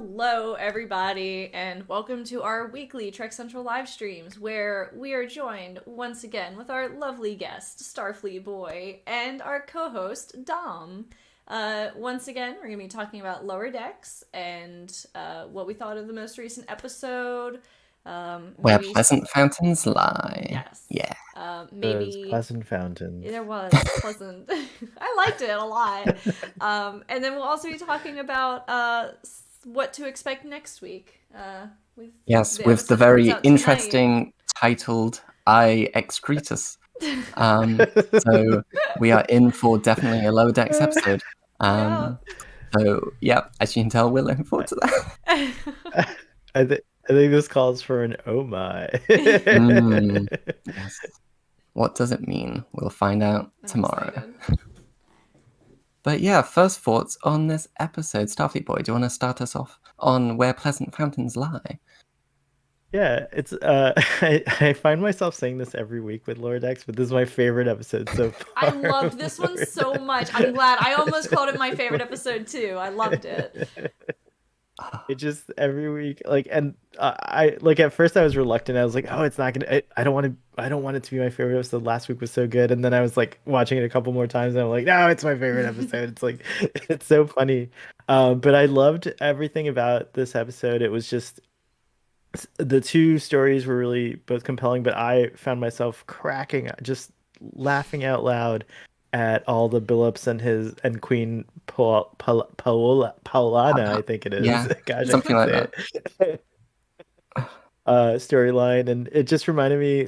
Hello, everybody, and welcome to our weekly Trek Central live streams, where we are joined once again with our lovely guest, Starfleet Boy, and our co-host, Dom. Once again, we're going to be talking about Lower Decks and what we thought of the most recent episode. Where pleasant fountains lie. Yes. Yeah. Maybe pleasant fountains. There was pleasant. I liked it a lot. And then we'll also be talking about what to expect next week. With the very interesting titled I Excretus. So we are in for definitely a Lower Decks episode. So yeah, as you can tell, we're looking forward to that. I think this calls for an oh my. Yes. What does it mean? We'll find out tomorrow. But yeah, first thoughts on this episode. Starfleet Boy, do you want to start us off on where pleasant fountains lie? Yeah, it's I find myself saying this every week with Lower Decks, but this is my favorite episode so far. I loved this one so much. I'm glad. I almost called it my favorite episode too. I loved it. It just every week, I at first I was reluctant. I was like, oh, it's not gonna. I don't want it to be my favorite episode. Last week was so good, and then I was like watching it a couple more times, and I'm like, no, it's my favorite episode. It's like, it's so funny. But I loved everything about this episode. It was just the two stories were really both compelling, but I found myself just laughing out loud at all the Billups and Queen Paolana, I think it is. Yeah, gosh, something like that. Storyline, and it just reminded me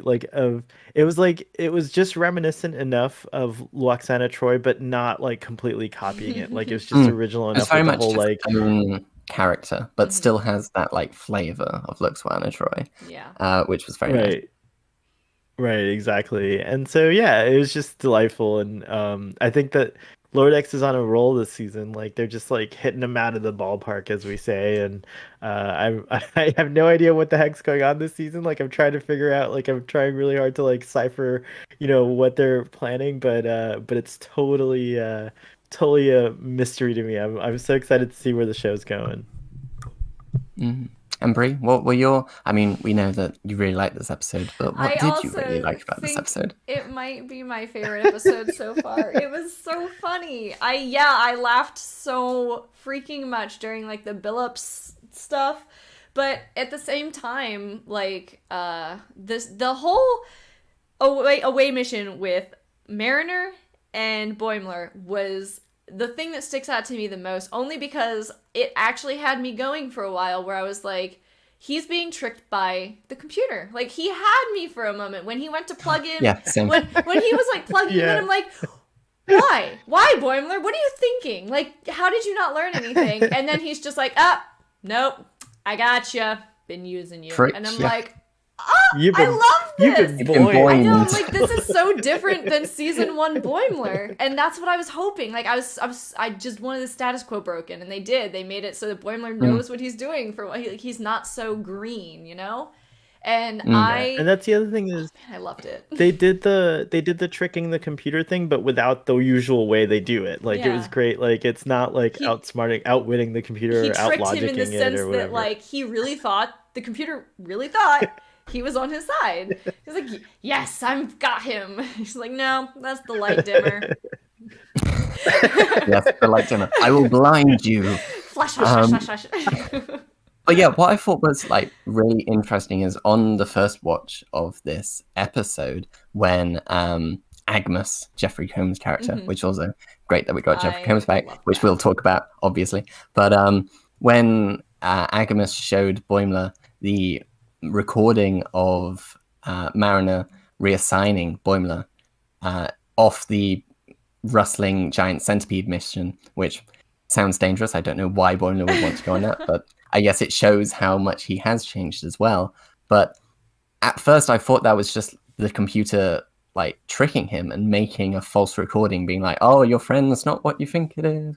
it was just reminiscent enough of Luoxana Troy, but not like completely copying it. Like it was just original enough. It's very with much the whole own character, but still has that like flavor of Luoxana Troy. Yeah. Which was very nice. Right, exactly. And so yeah, it was just delightful, and I think that Lower Decks is on a roll this season. Like they're just like hitting them out of the ballpark, as we say. And I have no idea what the heck's going on this season. Like I'm trying to figure out. Like I'm trying really hard to like cipher, what they're planning. But it's totally a mystery to me. I'm so excited to see where the show's going. Mm-hmm. And Brie, what were your... I mean, we know that you really liked this episode, but what did you really like about this episode? It might be my favorite episode so far. It was so funny. I laughed so freaking much during like the Billups stuff, but at the same time, like the whole away mission with Mariner and Boimler was the thing that sticks out to me the most, only because it actually had me going for a while where I was like, he's being tricked by the computer. Like, he had me for a moment when he went to plug in. Yeah, same. When he was like plugging in, I'm like, why? Why, Boimler? What are you thinking? Like, how did you not learn anything? And then he's just like, nope, I gotcha. Been using you. And I'm like, I love this. I know, like, this is so different than season 1 Boimler, and that's what I was hoping. Like, I just wanted the status quo broken, and they did. They made it so that Boimler knows what he's doing for he's not so green, And and that's the other thing is, I loved it. They did the tricking the computer thing, but without the usual way they do it. Like it was great. Like it's not like outwitting the computer, or out logicking it or whatever. He tricked him in the sense that like he really thought the computer really thought he was on his side. He's like, yes, I've got him. He's like, no, that's the light dimmer. Yes, the light dimmer. I will blind you. Flash, flash, flash, flash. But yeah, what I thought was like really interesting is on the first watch of this episode when Agnes, Jeffrey Combs' character, which also great that we got Jeffrey Combs back, which we'll talk about, obviously. But when Agnes showed Boimler the recording of Mariner reassigning Boimler off the rustling giant centipede mission, which sounds dangerous. I don't know why Boimler would want to go on that, but I guess it shows how much he has changed as well. But at first I thought that was just the computer like tricking him and making a false recording, being like, oh, your friend's not what you think it is.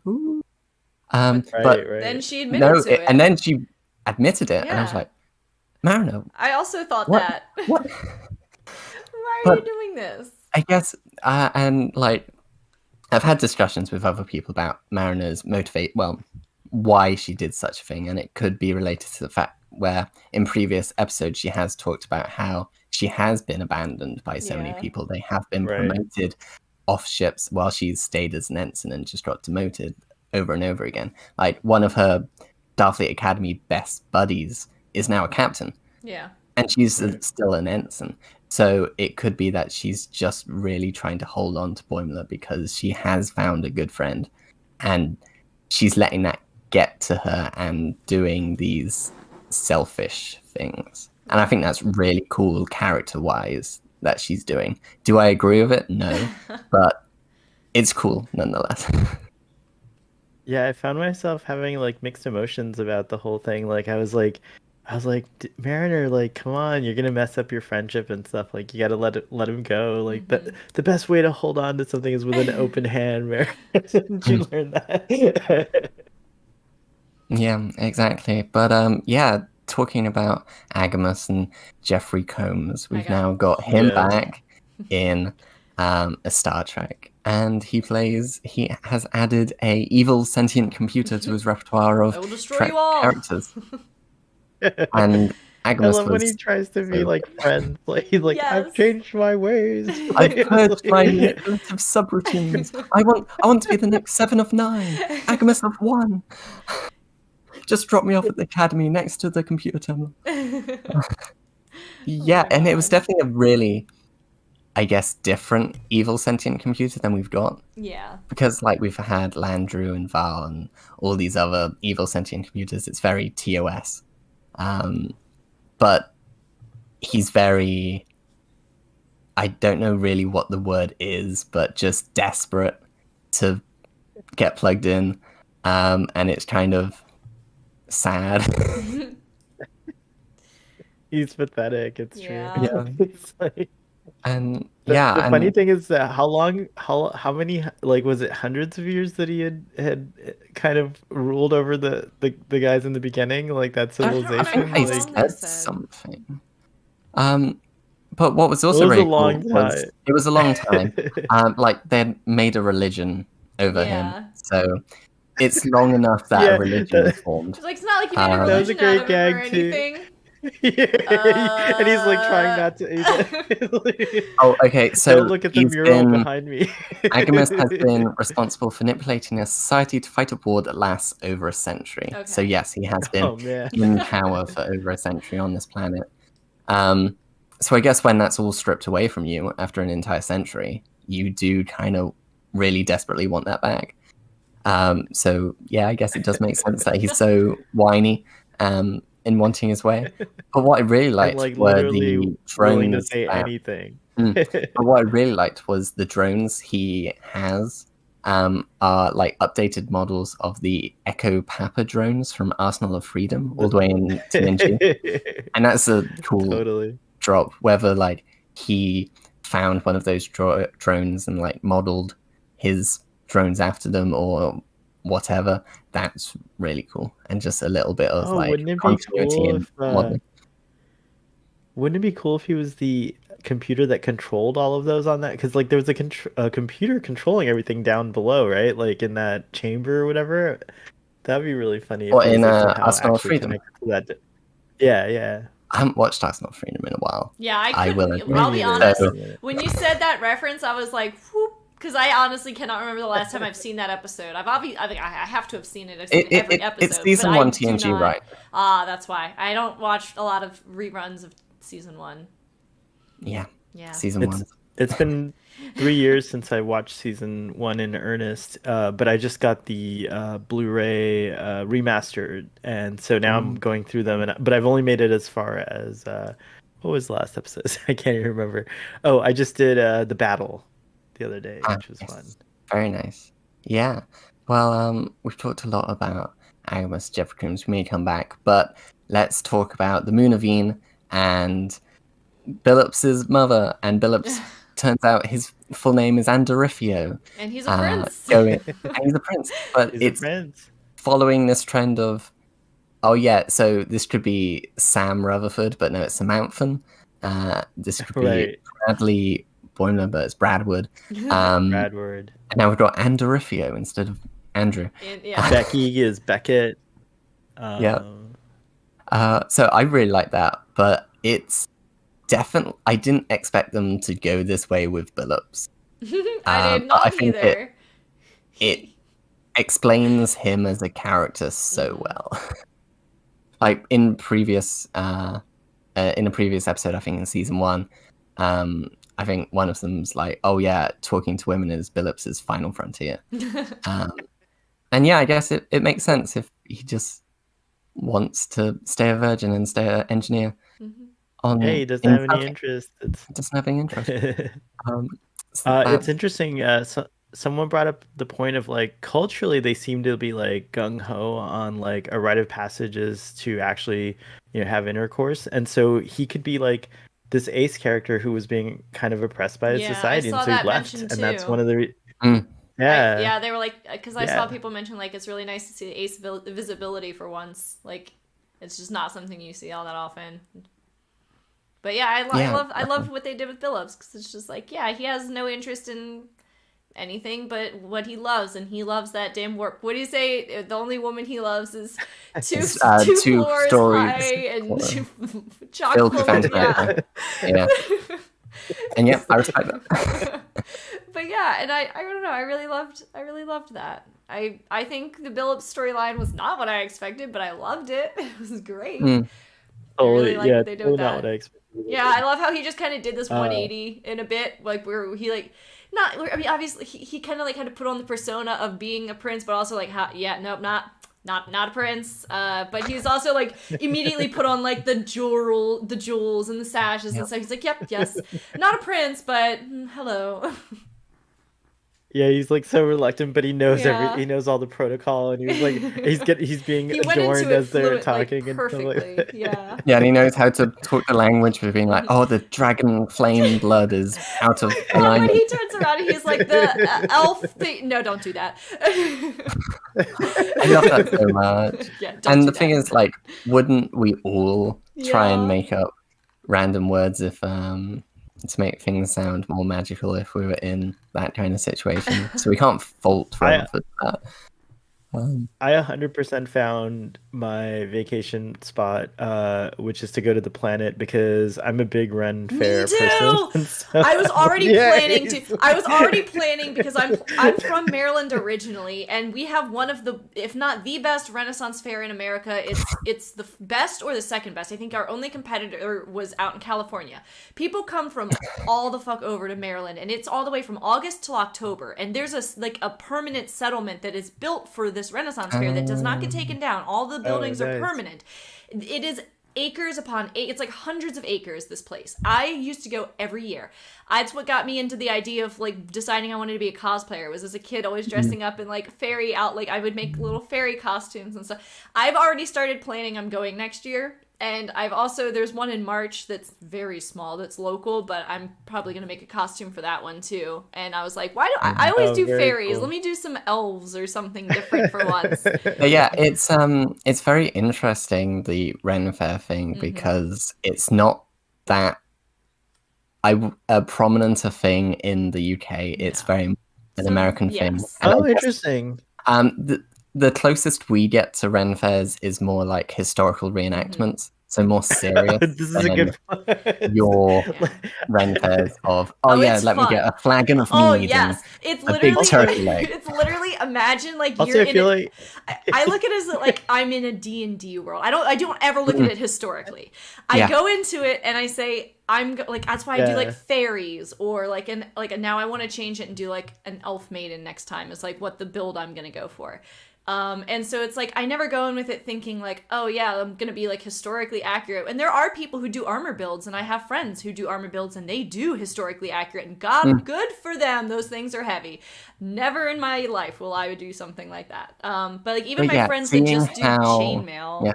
But then she admitted to it. And then she admitted it, and I was like, Mariner. I also thought that. What? Why are you doing this? I guess, and like, I've had discussions with other people about Mariner's why she did such a thing, and it could be related to the fact where in previous episodes she has talked about how she has been abandoned by so many people. They have been promoted off ships while she's stayed as an ensign and just got demoted over and over again. Like, one of her Starfleet Academy best buddies is now a captain. Yeah. And she's still an ensign. So it could be that she's just really trying to hold on to Boimler because she has found a good friend, and she's letting that get to her and doing these selfish things. And I think that's really cool character-wise that she's doing. Do I agree with it? No. But it's cool nonetheless. Yeah, I found myself having like mixed emotions about the whole thing. Like I was like, Mariner, like, come on, you're gonna mess up your friendship and stuff. Like, you gotta let him go. Like, the best way to hold on to something is with an open hand, Mariner. Didn't you learn that? Yeah, exactly. But yeah, talking about Agamos and Jeffrey Combs, we've now got him back in a Star Trek, and he has added a evil sentient computer to his repertoire of Trek characters. And Agamos I love when he tries to be like friends. Like, he's like, I've changed my ways. I've purged my manipulative subroutines. I want to be the next 7 of 9, Agamos of 1. Just drop me off at the academy next to the computer terminal. Yeah, and it was definitely a really, I guess, different evil sentient computer than we've got. Yeah. Because like we've had Landru and Val and all these other evil sentient computers, it's very TOS. But he's very, I don't know really what the word is, but just desperate to get plugged in. And it's kind of sad. He's pathetic. It's true. Yeah. It's like, and the funny thing is that how many, like, was it hundreds of years that he had kind of ruled over the guys in the beginning, like that civilization? I think I said something. But what was also very cool was it was a long time. Like, they made a religion over him, so it's long enough that a religion was formed. Like, it's not like he made a religion that was a great out of gag or anything. And he's like trying not to. Oh, okay. So don't look at the mural behind me. Agamos has been responsible for manipulating a society to fight a war that lasts over a century. Okay. So yes, he has been in power for over a century on this planet. So I guess when that's all stripped away from you after an entire century, you do kind of really desperately want that back. So yeah, I guess it does make sense that he's so whiny. In wanting his way, but what I really liked were the drones. To say anything. But what I really liked was the drones he has are like updated models of the Echo Papa drones from Arsenal of Freedom, all the way in TNG, and that's a cool drop. Whether like he found one of those drones and like modeled his drones after them or whatever, that's really cool, and just a little bit of like continuity in modeling. Wouldn't it be cool if he was the computer that controlled all of those on that? Because like there was a computer controlling everything down below, right? Like in that chamber or whatever. That'd be really funny. Or in Arsenal of Freedom. Yeah. I haven't watched Arsenal of Freedom in a while. Yeah, I couldn't. I'll be honest. When you said that reference, I was like, whoop. Because I honestly cannot remember the last time I've seen that episode. I think I have to have seen it. I've seen every episode. It's season 1 TNG, right? That's why. I don't watch a lot of reruns of season 1. Yeah. Season 1. It's been 3 years since I watched season 1 in earnest, but I just got the Blu-ray remastered, and so now I'm going through them. But I've only made it as far as what was the last episode? I can't even remember. Oh, I just did the battle the other day, which was fun. Very nice. Yeah. Well, we've talked a lot about Agamos, Jeffrey Combs. We may come back, but let's talk about the Moonavine and Billups's mother. And Billups turns out his full name is Andorifio. And he's a prince. And he's a prince. But it's following this trend of, so this could be Sam Rutherford, but no, it's Samanthan. This could be Bradley Boimler, but it's Bradward. Bradward. And now we've got Andorifio instead of Andrew. Yeah. Becky is Beckett. Yeah. So I really like that, but it's definitely, I didn't expect them to go this way with Billups. I did But I not think either. it explains him as a character so well. Like in a previous episode, I think in season 1, I think one of them's like, oh yeah, talking to women is Billups' final frontier. And yeah, I guess it makes sense if he just wants to stay a virgin and stay an engineer. Hey, he doesn't have any interest. Doesn't have any interest. It's interesting. Someone brought up the point of like culturally they seem to be like gung ho on like a rite of passage is to actually have intercourse, and so he could be like this ace character who was being kind of oppressed by his society, and so he left, and that's one of the yeah, they were like, because I saw people mention like it's really nice to see the ace visibility for once. Like it's just not something you see all that often. But yeah, I love what they did with Billups, because it's just like, yeah, he has no interest in anything but what he loves, and he loves that damn work. What do you say? The only woman he loves is two floors high and chocolate. Yeah. And yeah, I respect that. But yeah, and I don't know, I really loved that. I think the Billups storyline was not what I expected, but I loved it. It was great. I really like what they did with that. Not what I expected. Yeah, I love how he just kind of did this 180 in a bit, like where he like obviously he kind of like had to put on the persona of being a prince, but also like nope, not a prince. But he's also like immediately put on like the jewels and the sashes and stuff. He's like, yep, yes, not a prince, but hello. Yeah, he's like so reluctant, but he knows he knows all the protocol, and he's like he's being adorned as they're talking, like, perfectly. And yeah, and he knows how to talk the language for being like, oh, the dragon flame blood is out of alignment. When he turns around and he's like the elf thing. No, don't do that. I love that so much. And the thing is, like, wouldn't we all try and make up random words if to make things sound more magical if we were in that kind of situation? So we can't fault for that. I 100% found my vacation spot, which is to go to the planet, because I'm a big Ren Fair person. So, I was already planning to. I was already planning because I'm from Maryland originally, and we have one of the, if not the best Renaissance fair in America. It's the best or the second best. I think our only competitor was out in California. People come from all the fuck over to Maryland, and it's all the way from August till October. And there's a permanent settlement that is built for this Renaissance fair that does not get taken down. All the buildings are permanent. It is acres upon it's like hundreds of acres, this place. I used to go every year. That's what got me into the idea of like deciding I wanted to be a cosplayer. Was as a kid always dressing up in like fairy like I would make little fairy costumes and stuff. I've already started planning I'm going next year. And I've also, there's one in March that's very small, that's local, but I'm probably going to make a costume for that one too. And I was like, why do I always do fairies? Cool. Let me do some elves or something different for once. Yeah, it's very interesting, the Ren Fair thing, because it's not that a prominent a thing in the UK. It's very an American thing. And interesting. The closest we get to Ren Fairs is more like historical reenactments, so more serious. This is a good point. Your Ren Fairs of let me get a flagon of mead. Oh yes, it's literally a big turkey leg. It's literally, imagine like also, you're in I look at it as like I'm in a D&D world. I don't ever look at it historically. I go into it and I say I'm like, that's why I do like fairies or like now I want to change it and do like an elf maiden next time is like what the build I'm gonna go for. And so it's like I never go in with it thinking like, oh yeah, I'm gonna be like historically accurate. And there are people who do armor builds, and I have friends who do armor builds, and they do historically accurate. And God, good for them. Those things are heavy. Never in my life will I do something like that. But like even my friends that just do chainmail,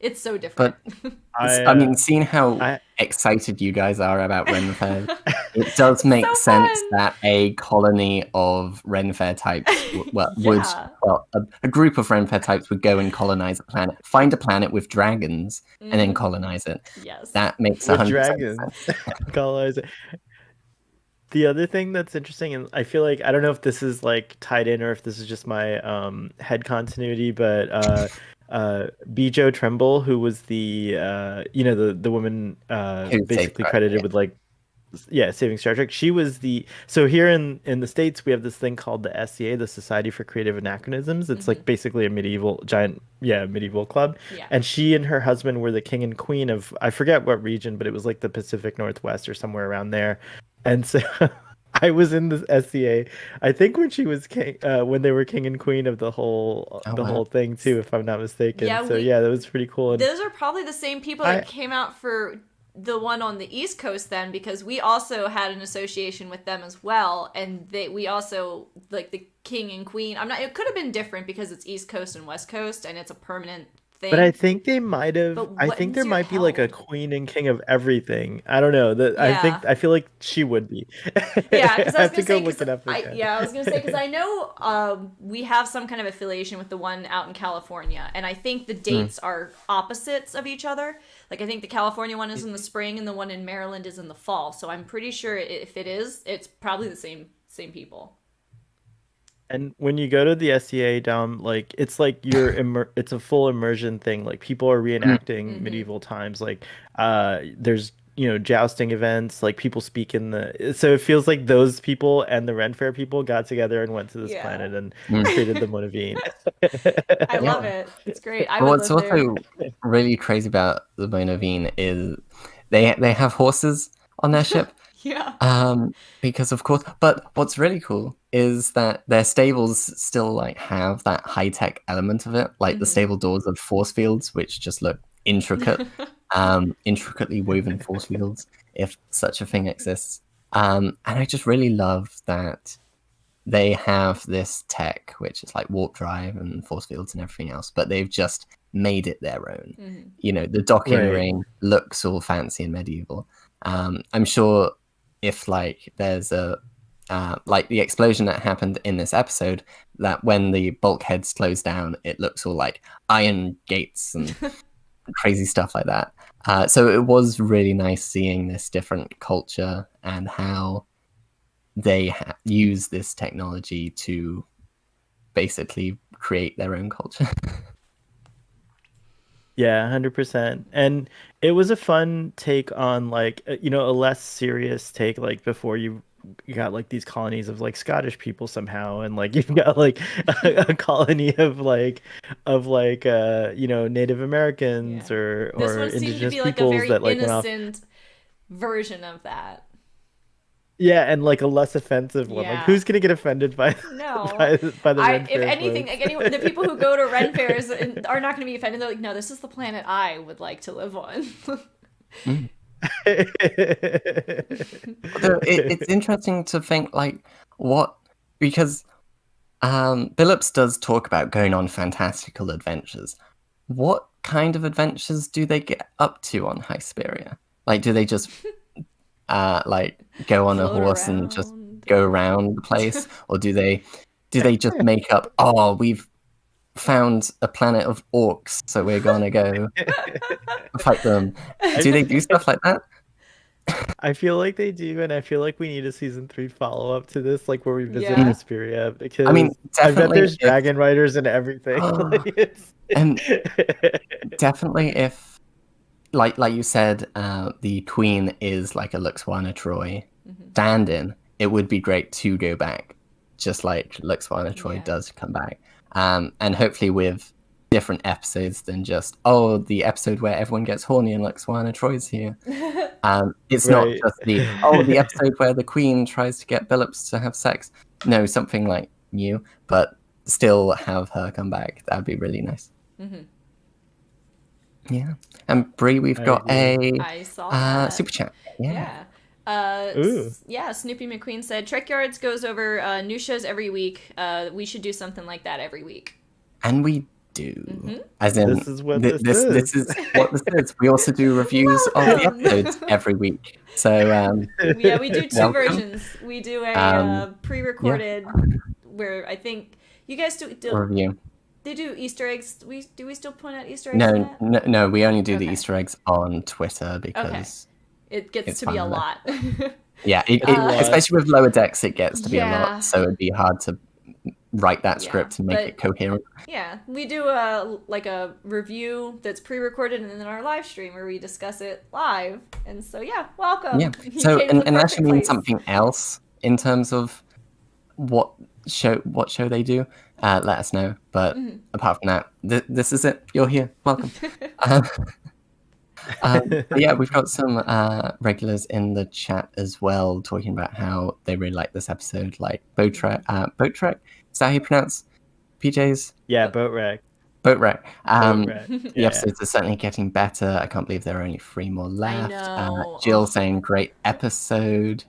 it's so different. But I mean, seeing how excited you guys are about Ren Fair, it does make sense that a colony of Ren Fair types a group of Ren Fair types would go and colonize a planet, find a planet with dragons, and then colonize it. Yes, that makes 100% dragons sense. Colonize it. The other thing that's interesting, and I feel like I don't know if this is like tied in or if this is just my head continuity, but Bijo Tremble, who was the the woman Who saved basically Christ? credited with like yeah, saving Star Trek. She was the so here in the States we have this thing called the SCA, the Society for Creative Anachronisms. It's like basically a medieval giant medieval club. Yeah. And she and her husband were the king and queen of I forget what region, but it was like the Pacific Northwest or somewhere around there. And so I was in the SCA. I think when she was king, when they were king and queen of Oh, the wow. whole thing too, if I'm not mistaken. Yeah, So yeah, that was pretty cool. And those are probably the same people that came out for the one on the East Coast then, because we also had an association with them as well, and we also like the king and queen. It could have been different because it's East Coast and West Coast, and it's a permanent thing. But I think they might have. But I think there when's your might be like a held? queen and king of everything. I don't know. That Yeah. I feel like she would be. Yeah, because I I have was to gonna go say, look it up again. I was gonna say because I know we have some kind of affiliation with the one out in California, and I think the dates are opposites of each other. Like I think the California one is in the spring, and the one in Maryland is in the fall. So I'm pretty sure if it is, it's probably the same people. And when you go to the SCA Dom, like it's like it's a full immersion thing. Like people are reenacting medieval times. Like there's jousting events. Like people speak in the so it feels like those people and the Ren Fair people got together and went to this Yeah. planet and created the Monavine. I love it. It's great. I But would what's live there. also really crazy about the Bonavine is they have horses on their ship. Yeah. Because of course, but what's really cool is that their stables still like have that high tech element of it, like the stable doors of force fields, which just look intricate, intricately woven force fields, if such a thing exists. And I just really love that they have this tech, which is like warp drive and force fields and everything else, but they've just made it their own. The docking Right. ring looks all fancy and medieval. I'm sure if like there's a like the explosion that happened in this episode, that when the bulkhead slows down, it looks all like iron gates and crazy stuff like that. So it was really nice seeing this different culture and how they use this technology to basically create their own culture. Yeah, 100%. And it was a fun take on like a less serious take like before you got like these colonies of like Scottish people somehow and like you've got like a colony of Native Americans Yeah. or This one seemed to indigenous be like a peoples very that like went off. innocent version of that. Yeah, and like a less offensive one. Like Yeah. who's gonna get offended by No. by the Ren If Fair anything, folks? like the people who go to Ren fairs are not going to be offended. They're like, no, this is the planet I would like to live on. Although it's interesting to think like because Billups does talk about going on fantastical adventures. What kind of adventures do they get up to on Hesperia? Like, do they just like go on a Float horse and just around. go around the place, or do they just make up? Oh, we've found a planet of orcs, so we're gonna go fight them. Do they do stuff like that? I feel like they do, and I feel like we need a season 3 follow up to this, like where we visit Yeah. Hesperia, because I mean, I bet definitely there's if- dragon riders and everything. Like, it's... And definitely if like you said, the queen is like a Luxwana Troy stand-in, it would be great to go back just like Luxwana Troy Yeah. does come back, and hopefully with different episodes than just the episode where everyone gets horny and Luxwana Troy's here. It's not Right. just the episode where the queen tries to get Billups to have sex. No, something like new, but still have her come back. That'd be really nice. Yeah. And Brie, we've got I saw a that. super chat. Yeah. Ooh. Yeah, Snoopy McQueen said, Trek Yards goes over new shows every week. We should do something like that every week. And we do. As in, This is what this this is what this is. We also do reviews of the Welcome. episodes every week. So Yeah, we do two Welcome. versions. We do a pre-recorded where I think you guys do review. they do Easter eggs. Do we still point out Easter eggs? in that? No, we only do the Okay. Easter eggs on Twitter because It gets It's to be a fun, lot. Yeah, especially with Lower Decks, it gets to be a lot, so it'd be hard to write that script and make it coherent. Yeah, we do a review that's pre-recorded and then our live stream where we discuss it live. And so welcome. Yeah. So unless you mean something else in terms of what show they do, let us know. But apart from that, this is it. You're here. Welcome. Yeah, we've got some regulars in the chat as well talking about how they really like this episode, like Boat Trek. Is that how you pronounce PJ's? Yeah, Boat Wreck. The episodes are certainly getting better. I can't believe there are only 3 more left. I know. Jill saying great episode.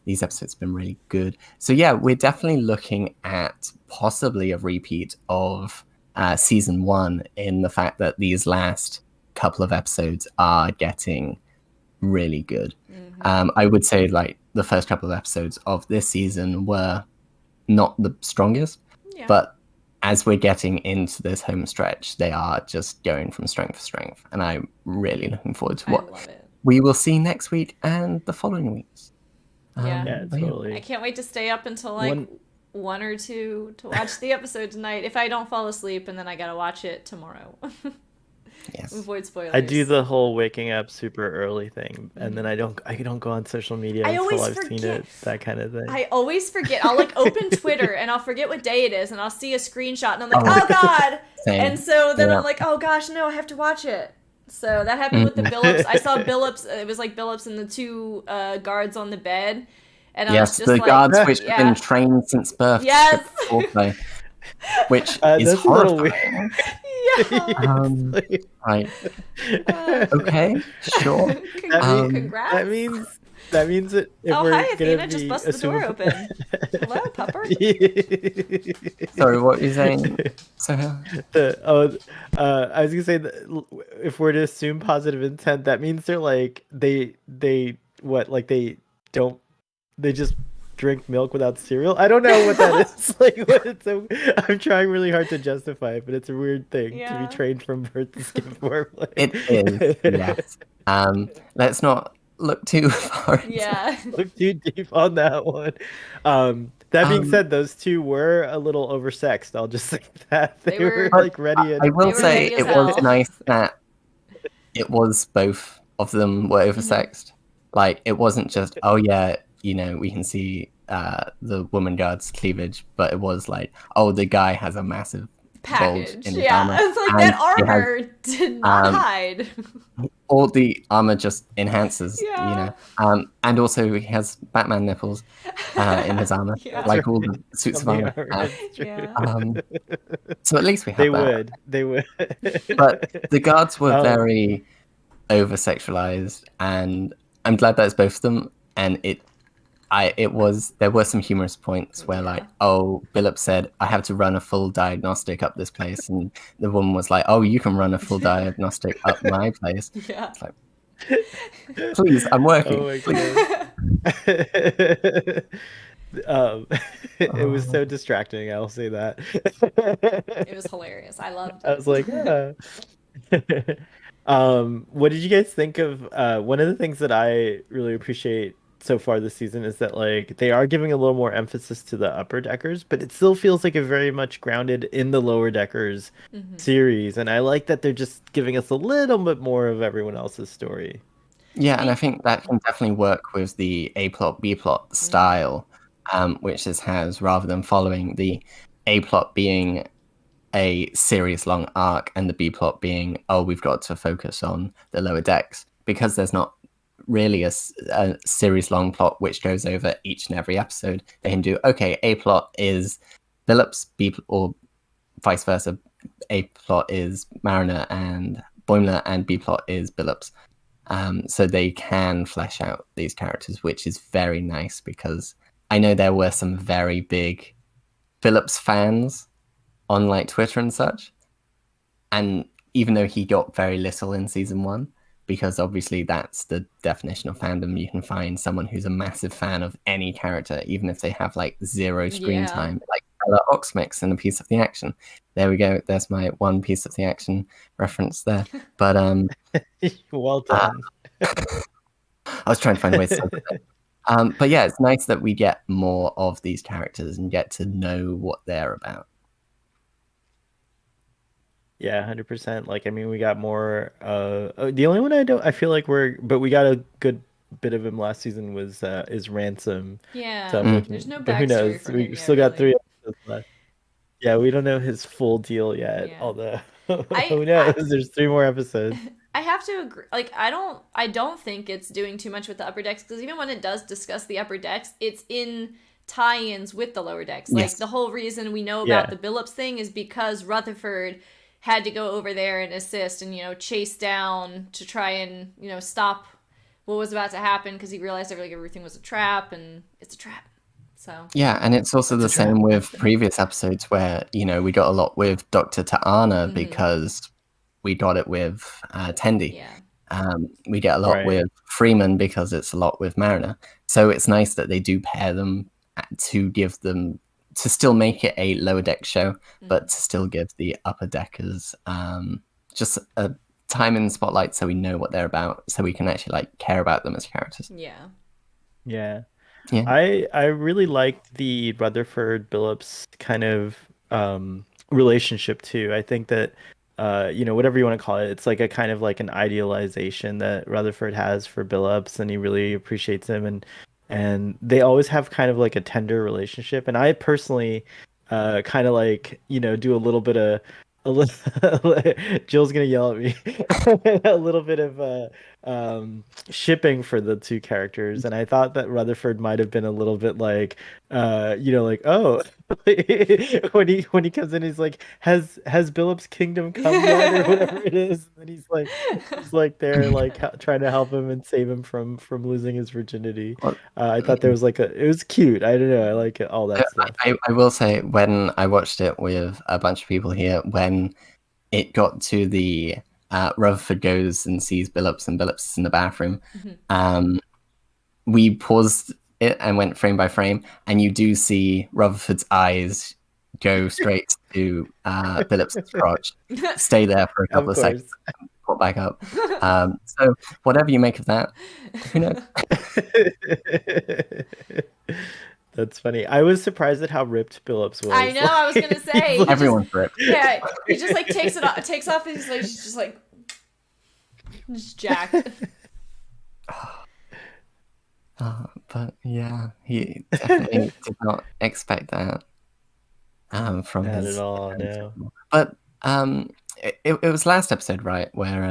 These episodes have been really good. So yeah, we're definitely looking at possibly a repeat of season 1 in the fact that these last couple of episodes are getting really good. I would say like the first couple of episodes of this season were not the strongest, but as we're getting into this home stretch, they are just going from strength to strength, and I'm really looking forward to what we will see next week and the following weeks. Totally. I can't wait to stay up until like 1 or 2 to watch the episode tonight if I don't fall asleep, and then I gotta watch it tomorrow. Yes. Avoid spoilers. I do the whole waking up super early thing, and then I don't go on social media until I've seen it. That kind of thing. I always forget. I'll like open Twitter and I'll forget what day it is, and I'll see a screenshot and I'm like, oh god. Same. And so then I'm like, oh gosh, no, I have to watch it. So that happened with the Billups. I saw Billups. It was like Billups and the 2 guards on the bed. And I was just the like, guards which have been trained since birth. Yes. Which is horrifying. Right. Okay. Sure. Congrats. That means that if we're hi, gonna Athena, just bust the door open. Hello, pupper. Sorry, what were you saying? I was gonna say that if we're to assume positive intent, that means they're like they just drink milk without cereal. I don't know what that is. I'm trying really hard to justify it, but it's a weird thing to be trained from birth to skip foreplay. It is, yes. Let's not look too far. Look too deep on that one. That being said, those 2 were a little oversexed. I'll just say that they were like ready. I will say it was nice that it was both of them were oversexed. Like it wasn't just we can see the woman guard's cleavage, but it was like, the guy has a massive package. Bulge in his armor. It's like that armor did not hide. Or the armor just enhances, and also he has Batman nipples in his armor, like all the suits of armor. So at least we have that. They would. But the guards were very over-sexualized, and I'm glad that it's both of them. And there were some humorous points where Billups said, I have to run a full diagnostic up this place, and the woman was like, you can run a full diagnostic up my place. It's like, please, I'm working. It was so distracting, I'll say that. It was hilarious. I loved it. I was like, what did you guys think of one of the things that I really appreciate so far this season is that they are giving a little more emphasis to the upper deckers, but it still feels like a very much grounded in the lower deckers series, and I like that they're just giving us a little bit more of everyone else's story. Yeah, and I think that can definitely work with the A plot B plot style, which this has, rather than following the A plot being a series long arc and the B plot being we've got to focus on the lower decks, because there's not really a series long plot which goes over each and every episode. They can do A plot is Billups, or vice versa. A plot is Mariner and Boimler, and B plot is Billups. So they can flesh out these characters, which is very nice, because I know there were some very big Billups fans on Twitter and such, and even though he got very little in season 1, because obviously that's the definition of fandom, you can find someone who's a massive fan of any character, even if they have 0 screen time, like Bella Oxmix in A Piece of the Action. There we go. There's my one Piece of the Action reference there. But well done. I was trying to find ways to But yeah, it's nice that we get more of these characters and get to know what they're about. Yeah, 100%. Like, I mean, we got more. The only one I feel like but we got a good bit of him last season was is Ransom. Yeah, So I'm looking, there's no but who backstory knows? for We him yet, still got really. 3 episodes left. Yeah, we don't know his full deal yet. Yeah. Although, I who knows? There's 3 more episodes. I have to agree. Like, I don't think it's doing too much with the upper decks, because even when it does discuss the upper decks, it's in tie-ins with the lower decks. Like, Yes. the whole reason we know about Yeah. the Billups thing is because Rutherford had to go over there and assist and, chase down to try and, stop what was about to happen, because he realized everything was a trap, and it's a trap. So Yeah, and it's also the same with previous episodes where, we got a lot with Dr. Ta'ana because we got it with Tendi. Yeah. We get a lot Right. with Freeman because it's a lot with Mariner. So it's nice that they do pair them to give them, to still make it a lower deck show, but to still give the upper deckers just a time in the spotlight so we know what they're about, so we can actually care about them as characters. Yeah. Yeah. Yeah. I really liked the Rutherford Billups kind of relationship too. I think that whatever you want to call it, it's like a kind of like an idealization that Rutherford has for Billups, and he really appreciates him, and they always have kind of like a tender relationship. And I personally kind of do a little bit of Jill's gonna yell at me. A little bit of shipping for the 2 characters, and I thought that Rutherford might have been a little bit oh, when he comes in, he's like, has Billups' kingdom come yet, or whatever it is, and then he's there trying to help him and save him from losing his virginity. I thought there was it was cute. I don't know, I like all that stuff. I will say, when I watched it with a bunch of people here, when it got to the Rutherford goes and sees Billups, and Billups is in the bathroom, we paused it and went frame by frame, and you do see Rutherford's eyes go straight to Billups' crotch, stay there for a couple of seconds, pop back up. So whatever you make of that, who knows? That's funny. I was surprised at how ripped Billups was. I know. I was gonna say everyone's ripped. Yeah, he just takes off, and he's just jacked. But yeah, he definitely did not expect that from Not his. at all, no. But it was last episode, right? Where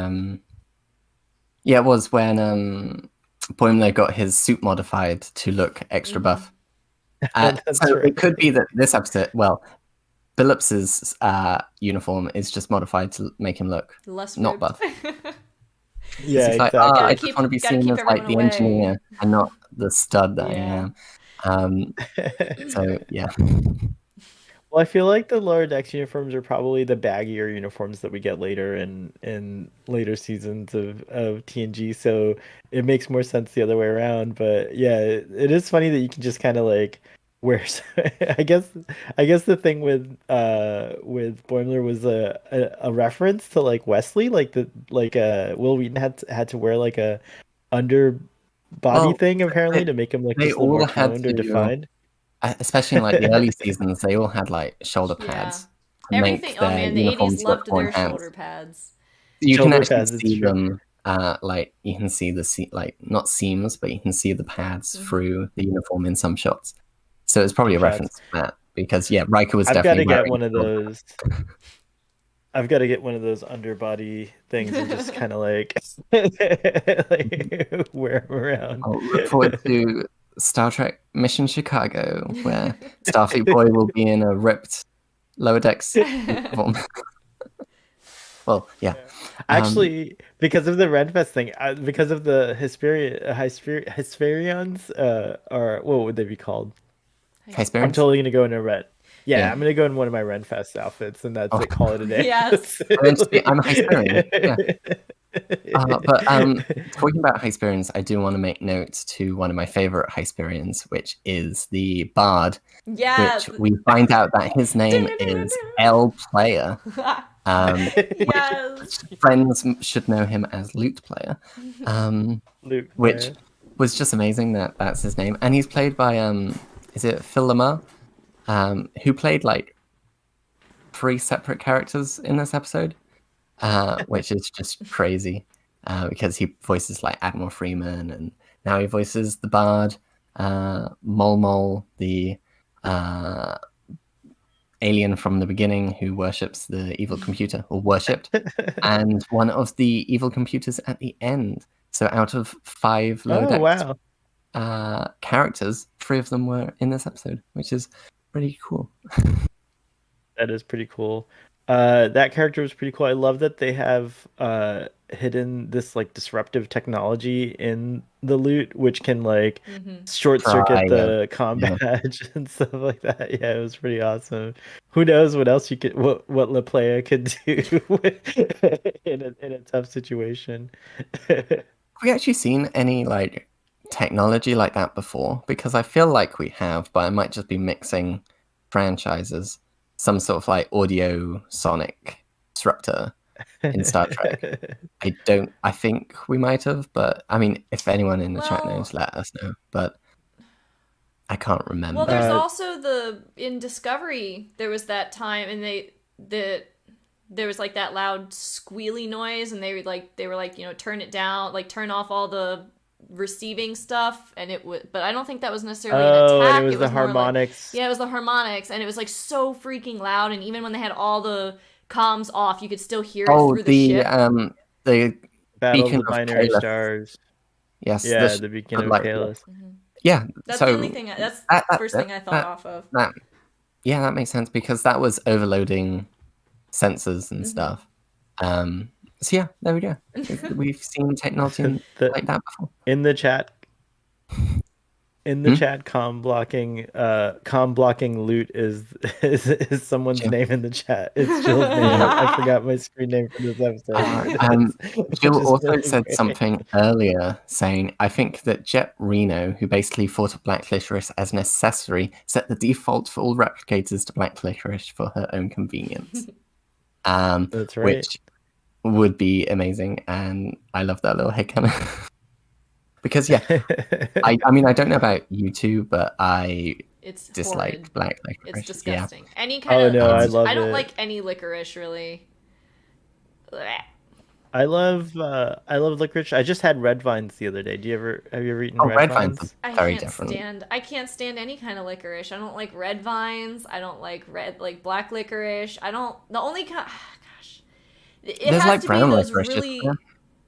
it was when Boimler got his suit modified to look extra buff. So right. It could be that this episode, Billups's uniform is just modified to make him look less not ripped. buff. Yeah, He's exactly. I just want to be seen as the away. engineer and not the stud that I am. So yeah. Well, I feel like the lower decks uniforms are probably the baggier uniforms that we get later in later seasons of TNG, so it makes more sense the other way around. But yeah, it is funny that you can just kind of wear. I guess the thing with Boimler was a reference to Wesley, Will Wheaton had to wear a underbody thing apparently to make him look just a little more toned or defined. Especially in the early seasons, they all had shoulder pads. Yeah. Everything. Oh man, the 80s loved their shoulder pads. You can actually see them. You can see the not seams, but you can see the pads through the uniform in some shots. So it's probably a reference to that, because Riker was definitely wearing one of those. I've got to get one of those underbody things and just kind of wear them around. I'll look forward to Star Trek Mission Chicago, where Starfleet Boy will be in a ripped lower decks uniform. Well, yeah. Actually, because of the Renfest thing, because of the Hesperians, or what would they be called? Hesperians? I'm totally gonna go in a red. Yeah, I'm gonna go in one of my Renfest outfits, and that's it. Call it a day. Yes. I'm a Hesperian. Yeah. But talking about Hesperians, I do want to make note to one of my favorite Hesperians, which is the Bard. Yes. Which we find out that his name is L Player. Yes. Which friends should know him as Lute Player. Luke which was just amazing that that's his name, and he's played by is it Phil Lamar, who played like 3 separate characters in this episode, which is just crazy, because he voices like Admiral Freeman, and now he voices the Bard, Mol Mol, the alien from the beginning who worships the evil computer, or worshipped, and one of the evil computers at the end. So out of 5 low deck characters, 3 of them were in this episode, which is pretty cool. That is pretty cool. That character was pretty cool. I love that they have hidden this like disruptive technology in the loot, which can like short circuit the comm badge and stuff like that. Yeah, it was pretty awesome. Who knows what else you could, what La Playa could do in a tough situation. Have we actually seen any like technology like that before? Because I feel like we have, but I might just be mixing franchises. Some sort of like audio sonic disruptor in Star Trek. I think we might have, but I mean, if anyone in the chat knows, let us know. But I can't remember. Well, there's also in Discovery, there was that time, and there was like that loud squealy noise, and they were like, turn it down, like turn off all the receiving stuff, and it would, but I don't think that was necessarily an attack. And it was the harmonics. It was the harmonics, and it was like so freaking loud, and even when they had all the comms off, you could still hear it through the ship. The Battle beacon of the Binary Stars. Yes, the beacon of Kalis. Yeah, that's the only thing. That's the first thing I thought off of. That makes sense, because that was overloading sensors and stuff. So yeah, there we go. We've seen technology like that before. In the chat, comm blocking loot is someone's name in the chat. It's Jill's name. I forgot my screen name for this episode. Jill also said something earlier saying, I think that Jet Reno, who basically thought of black licorice as an accessory, set the default for all replicators to black licorice for her own convenience. That's right. Which would be amazing, and I love that little headcanon. Because I mean, I don't know about you two, but it's dislike horrid. Black licorice. It's disgusting. Yeah. Any kind of I don't like any licorice really. Blech. I love licorice. I just had red vines the other day. Have you ever eaten red vines? Very different. I can't stand any kind of licorice. I don't like red vines. I don't like black licorice. The only kind. There's like brown licorice.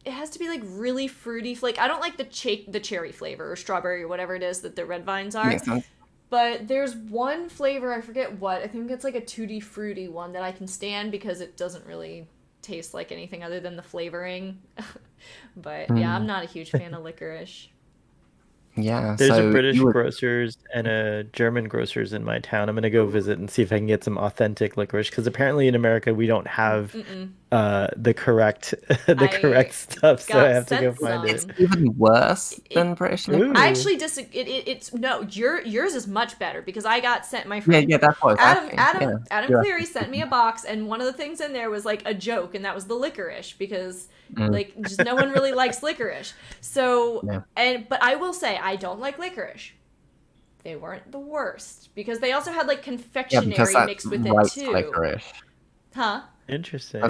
It has to be like really fruity. Like I don't like the cherry flavor or strawberry or whatever it is that the red vines are. Makes sense. But there's one flavor, I forget what. I think it's like a tutti frutti one that I can stand because it doesn't really taste like anything other than the flavoring. But yeah, I'm not a huge fan of licorice. Yeah, there's a British grocers and a German grocers in my town. I'm gonna go visit and see if I can get some authentic licorice, because apparently in America we don't have the correct stuff, so I have to go find it. It's even worse than British licorice. I actually it's no, yours is much better, because I got sent my friend. Yeah, that's what I was Adam Cleary sent me a box, and one of the things in there was like a joke, and that was the licorice, because like just no one really likes licorice. So but I will say I don't like licorice. They weren't the worst, because they also had like confectionery mixed with it too. Licorice. Huh? Interesting.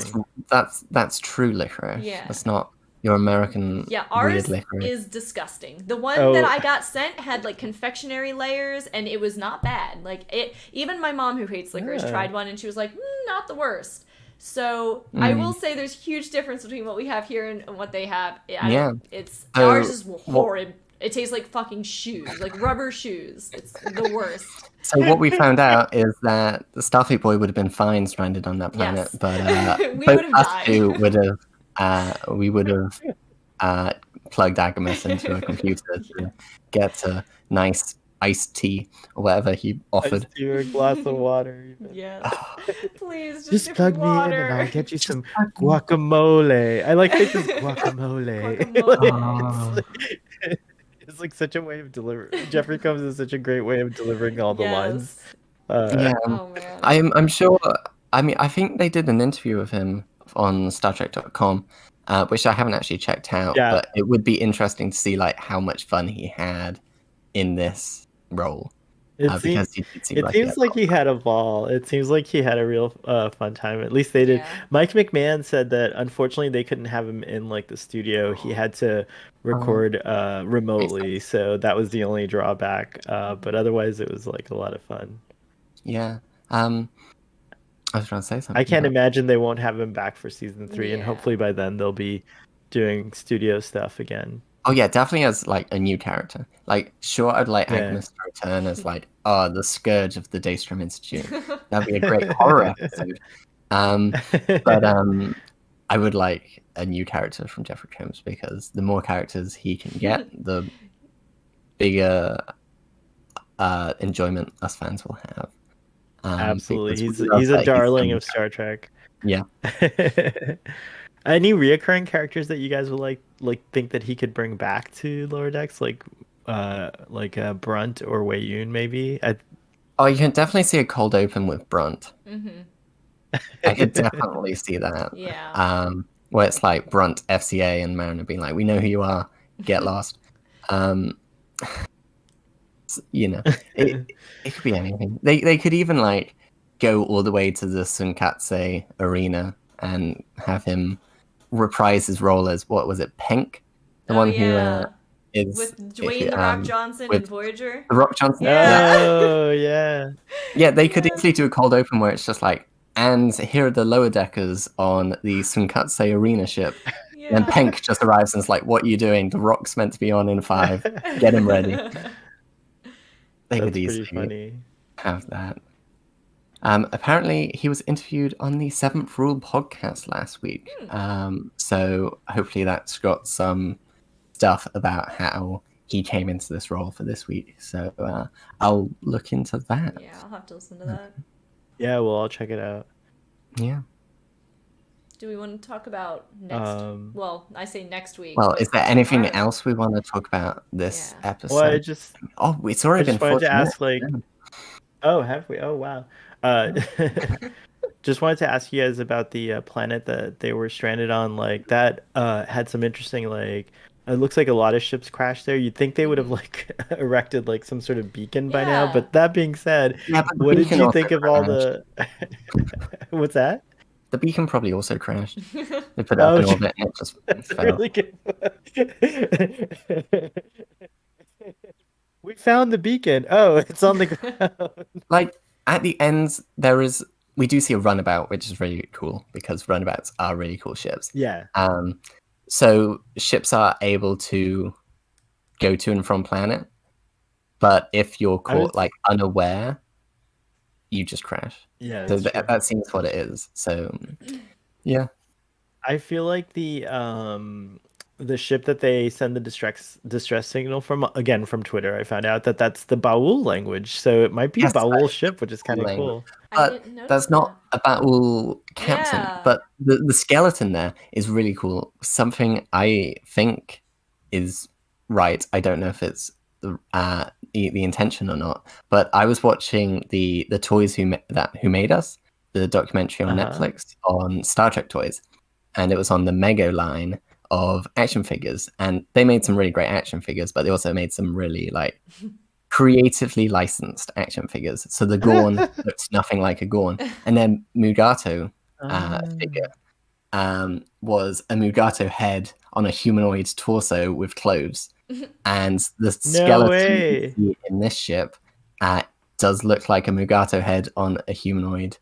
That's true licorice. Yeah. That's not your American ours weird licorice. Is disgusting. The one that I got sent had like confectionery layers, and it was not bad. Like even my mom, who hates licorice, tried one, and she was like, not the worst. So I will say there's huge difference between what we have here and what they have. Ours is horrid. It tastes like fucking shoes, like rubber shoes. It's the worst. So what we found out is that the Starfleet Boy would have been fine stranded on that planet, but both us two would have plugged Agamus into a computer to get a nice iced tea or whatever he offered. Iced tea or a glass of water. Yes. Please, just plug me in and I'll get you some guacamole. I like this guacamole. It's like such a way of delivering. Jeffrey Combs is such a great way of delivering all the lines. Oh, man. I'm sure. I mean, I think they did an interview with him on StarTrek.com, which I haven't actually checked out. Yeah. But it would be interesting to see like how much fun he had in this role, because he did seem It like he seems had. like he had a ball. It seems like he had a real fun time. At least they did. Yeah. Mike McMahon said that unfortunately they couldn't have him in like the studio. He had to record remotely, sense. so that was the only drawback. Mm-hmm. But otherwise it was like a lot of fun. Yeah. I was trying to say something. I can't imagine they won't have him back for season 3, and Yeah. hopefully by then they'll be doing studio stuff again. Oh yeah, definitely as like a new character. Like, sure, I'd like Yeah. Agnes to return as like, the scourge of the Daystrom Institute. That'd be a great horror episode. But I would like a new character from Jeffrey Combs, because the more characters he can get, the bigger enjoyment us fans will have. Absolutely. Because He's a darling of Star Trek. Yeah. Any reoccurring characters that you guys would like think that he could bring back to Lower Decks, like Brunt or Wei Yun maybe? Oh, you can definitely see a cold open with Brunt. Mm-hmm. I could definitely see that. Yeah. Where it's like Brunt, FCA, and Mariner being like, "We know who you are. Get lost." You know, it could be anything. They could even like go all the way to the Sunkatse arena and have him reprise his role as, what was it, Penk, the one who is with Dwayne the Rock Johnson and Voyager. The Rock Johnson. Yeah. Oh yeah. Yeah, they could easily do a cold open where it's just like, and here are the lower deckers on the Sunkatse arena ship. Yeah. And Penk just arrives and is like, "What are you doing? The Rock's meant to be on in 5. Get him ready." They That's could pretty easily funny. have that. Apparently, he was interviewed on the Seventh Rule podcast last week. So hopefully that's got some stuff about how he came into this role for this week. So I'll look into that. Yeah, I'll have to listen to that. Yeah, well, I'll check it out. Yeah. Do we want to talk about next? Well, I say next week. Well, is there anything tomorrow? else we want to talk about this episode? Well, it's already been 40 wanted to ask, minutes. like, oh, have we? Oh, wow. Just wanted to ask you guys about the planet that they were stranded on. Like, that had some interesting, like, it looks like a lot of ships crashed there. You'd think they would have like erected like some sort of beacon by now. But that being said, what did you think of all the? What's that? The beacon probably also crashed. They put it up in orbit and it just fell. Really good. We found the beacon. Oh, it's on the ground. Like at the end, we do see a runabout, which is really cool because runabouts are really cool ships. Yeah. So ships are able to go to and from planet, but if you're caught like unaware, you just crash. Yeah. So that seems what it is. So yeah. I feel like the ship that they send the distress signal from, again from Twitter, I found out that that's the Baul language. So it might be a Baul ship, which is kind of cool. But that's not a Baul captain. But the skeleton there is really cool. Something I think is right. I don't know if it's the intention or not. But I was watching the Toys Who Made Us, the documentary on Netflix on Star Trek toys, and it was on the Mego line of action figures, and they made some really great action figures, but they also made some really like creatively licensed action figures. So the Gorn looks nothing like a Gorn, and then Mugato figure was a Mugato head on a humanoid torso with clothes, and the skeleton you see in this ship does look like a Mugato head on a humanoid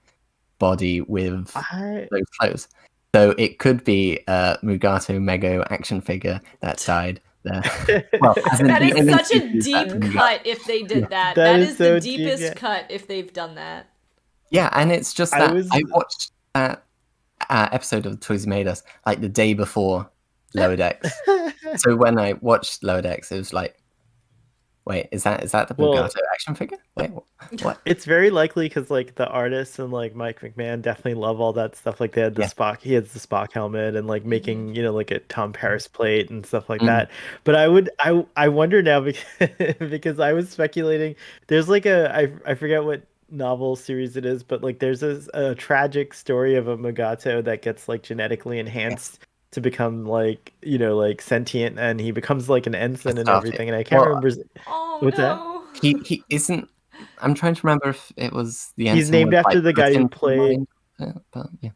body with those clothes. So it could be a Mugato Mego action figure that died there. Well, that is such a deep cut if they did that. That is so the deepest cut if they've done that. Yeah, and it's just that I watched that episode of Toys Made Us like the day before Lower Decks. So when I watched Lower Decks, it was like, wait, is that the Mugato action figure? Wait, what? It's very likely because like the artists and like Mike McMahon definitely love all that stuff. Like they had the Spock, he has the Spock helmet and like making like a Tom Paris plate and stuff like that. But I wonder now because I was speculating. There's like I forget what novel series it is, but like there's a tragic story of a Mugato that gets like genetically enhanced to become like like sentient, and he becomes like an ensign and Starfleet. everything. And I can't Well, remember. Oh What's that? no. he isn't. I'm trying to remember if it was the He's ensign named was after like the put guy who into the played. mind, but yeah.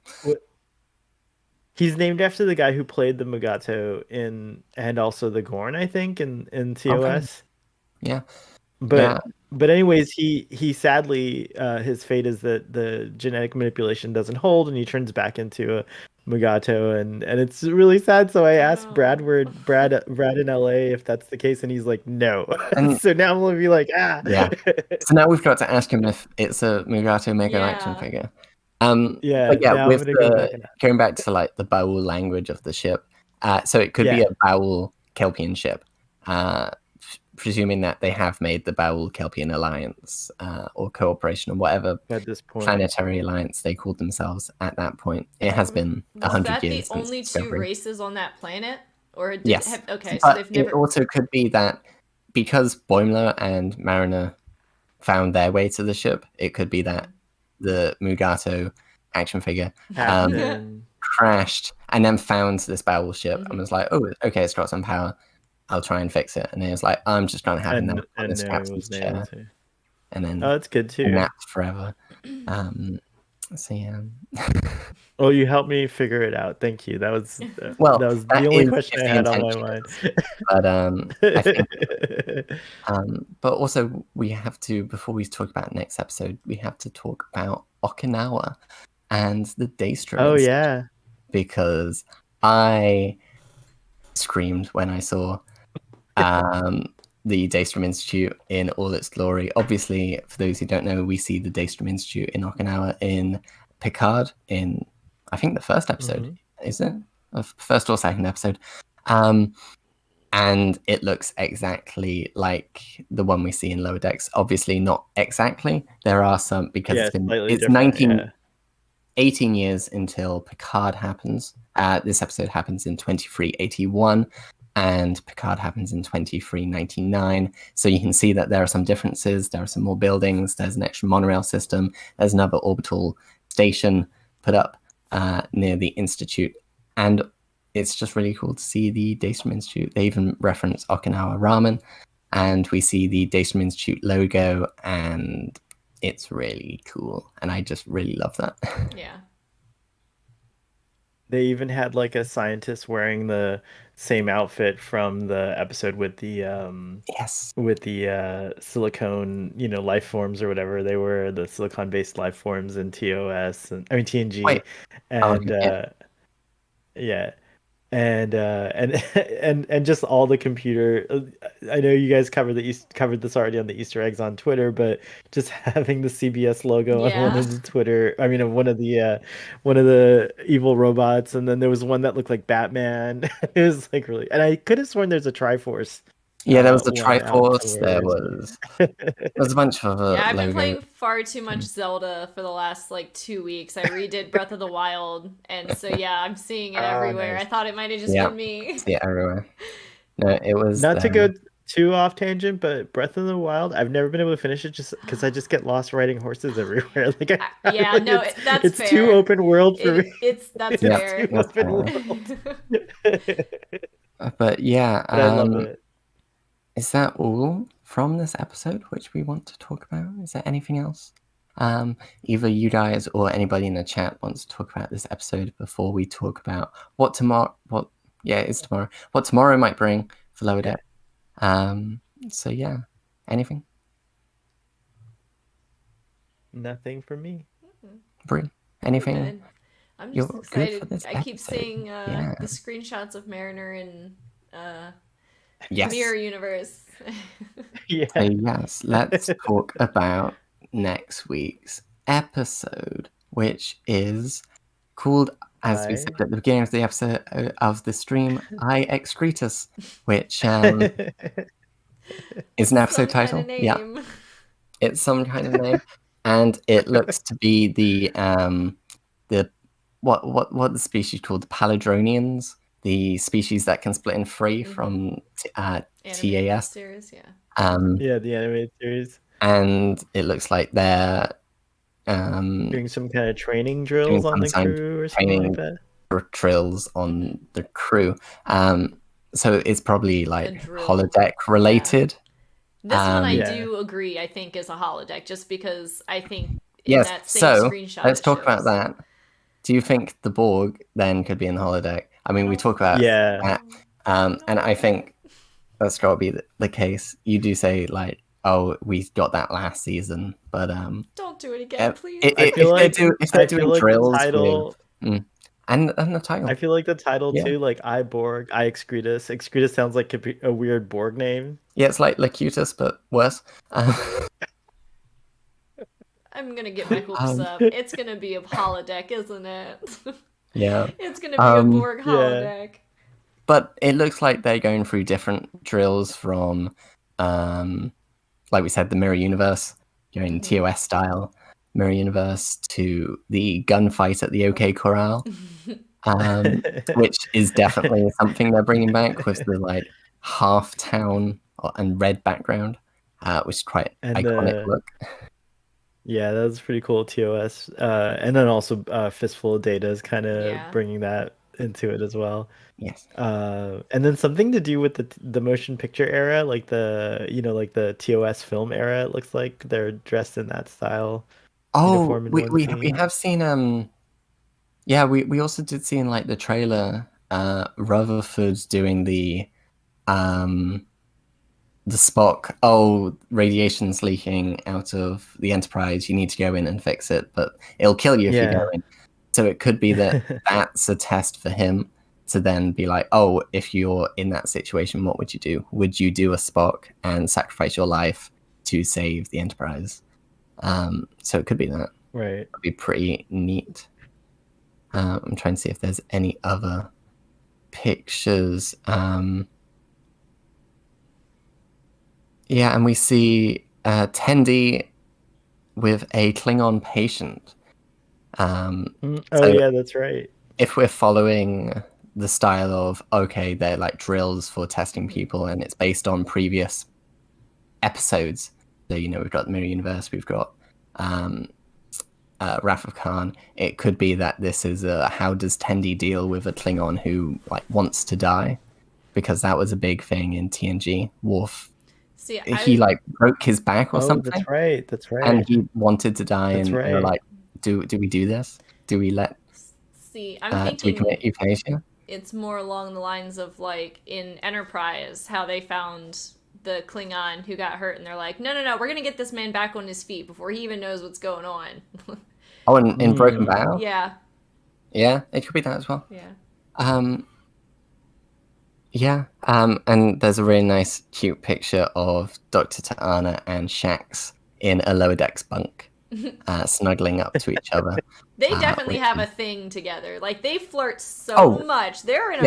He's named after the guy who played the Mugato and also the Gorn, I think, in Okay. TOS. Yeah. But anyways, he sadly his fate is that the genetic manipulation doesn't hold, and he turns back into a Mugato, and it's really sad. So I asked Brad in LA if that's the case, and he's like, no. And so now I'm gonna be like, yeah. So now we've got to ask him if it's a Mugato Mega action figure. Yeah, But yeah, now I'm with gonna go back and going back to like the Baul language of the ship, so it could be a Baul Kelpian ship, presuming that they have made the Baul Kelpian alliance or cooperation or whatever at this point. planetary alliance they called themselves at that point. It has been 100 years Was that the only two races on that planet, or did yes? Okay, but so they've never. It also could be that because Boimler and Mariner found their way to the ship, it could be that the Mugato action figure crashed and then found this Baul ship and was like, oh, okay, it's got some power. I'll try and fix it. And then it's like, I'm just going to have a nap on this captain's chair. And then that's good too. Napped forever. So yeah. Oh, you helped me figure it out. Thank you. That was that was the only question I had on my mind. But I think, but also we have to, before we talk about next episode, we have to talk about Okinawa and the Daystrom. Oh yeah, because I screamed when I saw the Daystrom Institute in all its glory. Obviously, for those who don't know, we see the Daystrom Institute in Okinawa in Picard in, I think, the first episode. Is it? First or second episode. And it looks exactly like the one we see in Lower Decks. Obviously, not exactly. There are some, because it's 18 years until Picard happens. This episode happens in 2381. And Picard happens in 2399. So you can see that there are some differences. There are some more buildings. There's an extra monorail system. There's another orbital station put up near the Institute. And it's just really cool to see the Daystrom Institute. They even reference Okinawa ramen. And we see the Daystrom Institute logo. And it's really cool. And I just really love that. Yeah. They even had like a scientist wearing the same outfit from the episode with the silicone, life forms or whatever. They were the silicon based life forms in TOS and TNG. Wait. And and just all the computer. I know you guys covered this already on the Easter eggs on Twitter, but just having the CBS logo on one of the Twitter, of one of the evil robots, and then there was one that looked like Batman. It was like really, and I could have sworn there's a Triforce. Yeah, there was the Triforce. There was a bunch of other I've been playing far too much Zelda for the last 2 weeks. I redid Breath of the Wild, and so I'm seeing it everywhere. Nice. I thought it might have just been me. Yeah, everywhere. No, it was not to go too off tangent, but Breath of the Wild, I've never been able to finish it just because I just get lost riding horses everywhere. It's fair. too open world for me. That's fair. It's too open world. But yeah, but I love it. Is that all from this episode which we want to talk about? Is there anything else? Either you guys or anybody in the chat wants to talk about this episode before we talk about what tomorrow might bring for Lower Deck. So yeah, anything? Nothing for me. Brie, anything? I'm just excited. I keep seeing the screenshots of Mariner and Mirror Universe. Yeah. So yes, let's talk about next week's episode, which is called, as we said at the beginning of the episode of the stream, I Excretus, which is an episode title. Yeah, it's some kind of name, and it looks to be the what the species called, the Paladronians, the species that can split in three from TAS series, the animated series. And it looks like they're doing some kind of training drills on the crew or something like that. trills on the crew. So it's probably like drill. holodeck related. This one I do agree, I think, is a holodeck, just because I think in that same screenshot let's talk about that. Do you think the Borg then could be in the holodeck? I mean, we talk about that, and I think that's got to be the case. You do say like, oh, we got that last season, but don't do it again, please. I feel like if they're doing drills the title, and the title, I feel like the title too, like I Borg, I Excretus. Excretus sounds like a weird Borg name. Yeah, it's like Locutus, but worse. I'm gonna get my hopes up. It's gonna be a holodeck, isn't it? Yeah. It's gonna be a Borg holodeck. But it looks like they're going through different drills from, like we said, the Mirror Universe, going TOS style Mirror Universe, to the gunfight at the OK Corral, which is definitely something they're bringing back with the like half town and red background, which is quite iconic look. Yeah, that's pretty cool. TOS, and then also Fistful of Data is kind of bringing that into it as well. Yes. And then something to do with the motion picture era, like like the TOS film era. It looks like they're dressed in that style. Oh, we have seen we also did see in like the trailer Rutherford doing the Spock, radiation's leaking out of the Enterprise, you need to go in and fix it, but it'll kill you if you go in. So it could be that that's a test for him to then be like, oh, if you're in that situation, what would you do? Would you do a Spock and sacrifice your life to save the Enterprise? So it could be that. Right. It'd be pretty neat. I'm trying to see if there's any other pictures. Yeah, and we see Tendi with a Klingon patient. Yeah, that's right. If we're following the style of, okay, they're like drills for testing people, and it's based on previous episodes. So, we've got the Mirror Universe, we've got Wrath of Khan. It could be that this is how does Tendi deal with a Klingon who like wants to die? Because that was a big thing in TNG. Worf. See, he like broke his back or something. That's right. And he wanted to die, and they were like, "Do we do this? Do we let? See, I'm thinking do we commit euthanasia?" It's more along the lines of like in Enterprise, how they found the Klingon who got hurt, and they're like, "No, we're gonna get this man back on his feet before he even knows what's going on." Oh, in Broken Bow. Yeah. Yeah, it could be that as well. Yeah. And there's a really nice, cute picture of Dr. T'Ana and Shax in a lower decks bunk, snuggling up to each other. They definitely have a thing together. Like, they flirt so much. They're in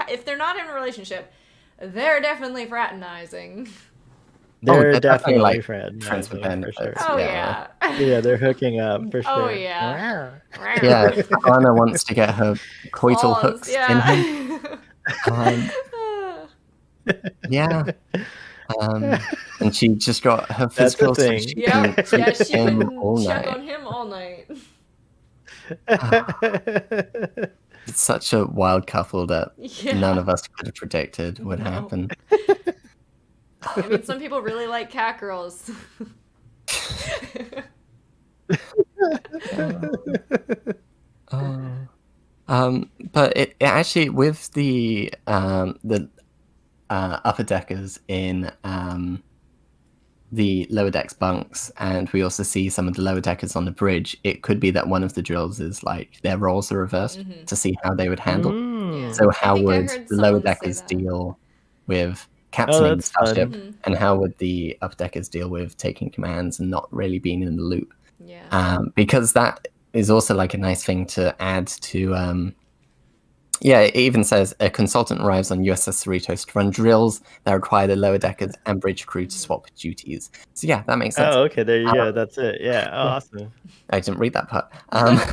if they're not in a relationship, they're definitely fraternizing. They're definitely like friends with benefits. For sure. Oh yeah. Yeah, they're hooking up for sure. Oh yeah. Yeah, T'Ana wants to get her coital hooks in him. And she just got her physical. Thing. She can check on him all night. It's such a wild couple that none of us could have predicted would happen. I mean, some people really like cat girls. But it actually, with the upper deckers in the lower decks bunks, and we also see some of the lower deckers on the bridge, it could be that one of the drills is like their roles are reversed to see how they would handle. So how would the lower deckers deal with captaining the starship, and how would the upper deckers deal with taking commands and not really being in the loop? Because that is also like a nice thing to add to it even says a consultant arrives on USS Cerritos to run drills that require the lower deckers and bridge crew to swap duties. So yeah, that makes sense. Oh, okay, there you go. That's it. Yeah, awesome. I didn't read that part. But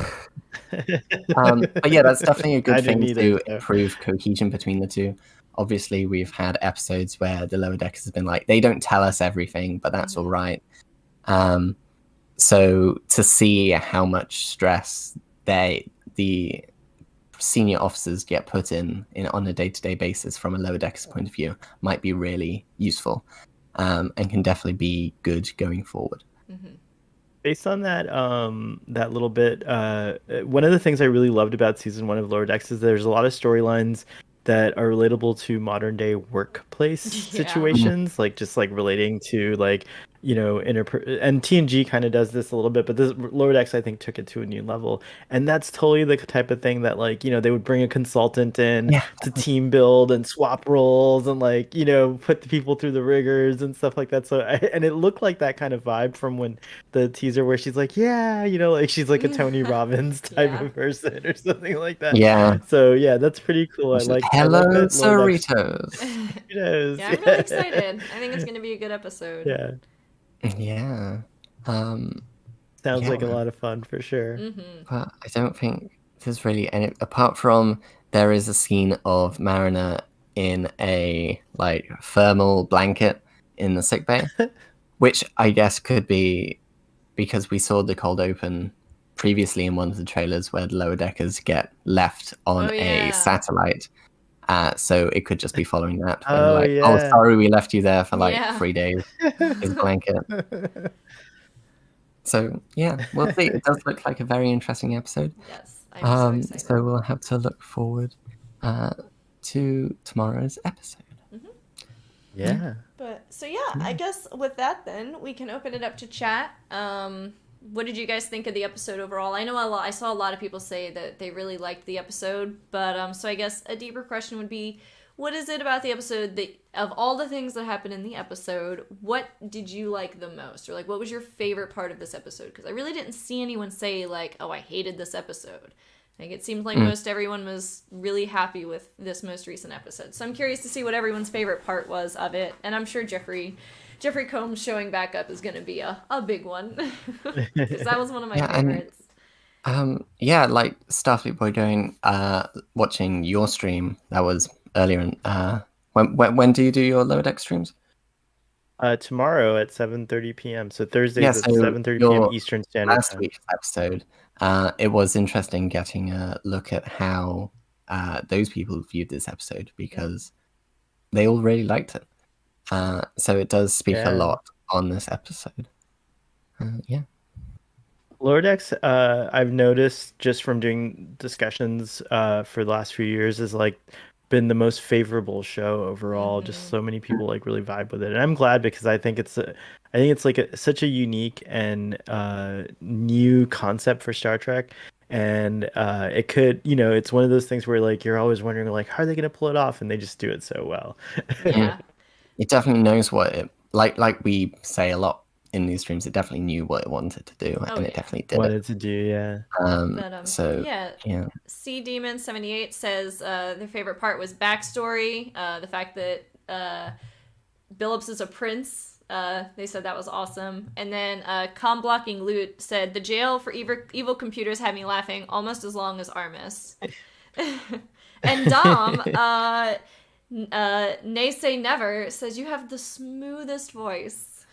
yeah, that's definitely a good thing to improve cohesion between the two. Obviously, we've had episodes where the lower deckers have been like, they don't tell us everything, but that's all right. So to see how much stress the senior officers get put in on a day-to-day basis from a lower decker's point of view might be really useful, and can definitely be good going forward. Based on that that little bit, one of the things I really loved about season 1 of Lower Decks is there's a lot of storylines that are relatable to modern day workplace situations, like just like relating to like, you know, and TNG kind of does this a little bit, but this Lower Decks I think took it to a new level, and that's totally the type of thing that, like, you know, they would bring a consultant in to team build and swap roles and, like, you know, put the people through the rigors and stuff like that. So and it looked like that kind of vibe from when the teaser where she's like, yeah, you know, like she's like a Tony Robbins type of person or something like that. So yeah, that's pretty cool. I like Hello, that Cerritos. Yeah, I'm really excited. I think it's going to be a good episode. Yeah. Sounds like a lot of fun for sure. But I don't think there's really any, apart from there is a scene of Mariner in a like thermal blanket in the sickbay, which I guess could be because we saw the cold open previously in one of the trailers where the lower deckers get left on a satellite. So it could just be following that. Oh, sorry, we left you there for like 3 days. His blanket. So yeah, we'll see. It does look like a very interesting episode. Yes, I'm so excited. So we'll have to look forward to tomorrow's episode. But so I guess with that then we can open it up to chat. What did you guys think of the episode overall? I know I saw a lot of people say that they really liked the episode, but so I guess a deeper question would be, what is it about the episode that, of all the things that happened in the episode, what did you like the most? Or like, what was your favorite part of this episode? Because I really didn't see anyone say like, oh, I hated this episode. Like, it seemed like most everyone was really happy with this most recent episode. So I'm curious to see what everyone's favorite part was of it. And I'm sure Jeffrey Combs showing back up is going to be a big one. Because that was one of my favorites. Like Starfleet Boy going, watching your stream. That was earlier in, when do you do your Lower Deck streams? Tomorrow at 7:30 p.m. So Thursdays at 7:30 p.m. Eastern Standard Time. Last week's episode, it was interesting getting a look at how those people viewed this episode, because they all really liked it. So it does speak a lot on this episode. Lower Decks, I've noticed just from doing discussions for the last few years, is like been the most favorable show overall. Just so many people like really vibe with it, and I'm glad, because I think it's like such a unique and new concept for Star Trek. And it could, you know, it's one of those things where like you're always wondering like, how are they going to pull it off, and they just do it so well. It definitely knows what it like we say a lot in these streams. It definitely knew what it wanted to do, and it definitely did C Demon 78 says their favorite part was backstory, the fact that Billups is a prince. They said that was awesome. And then Com Blocking Loot said the jail for evil computers had me laughing almost as long as Armis. And Dom, Nay Say Never says you have the smoothest voice.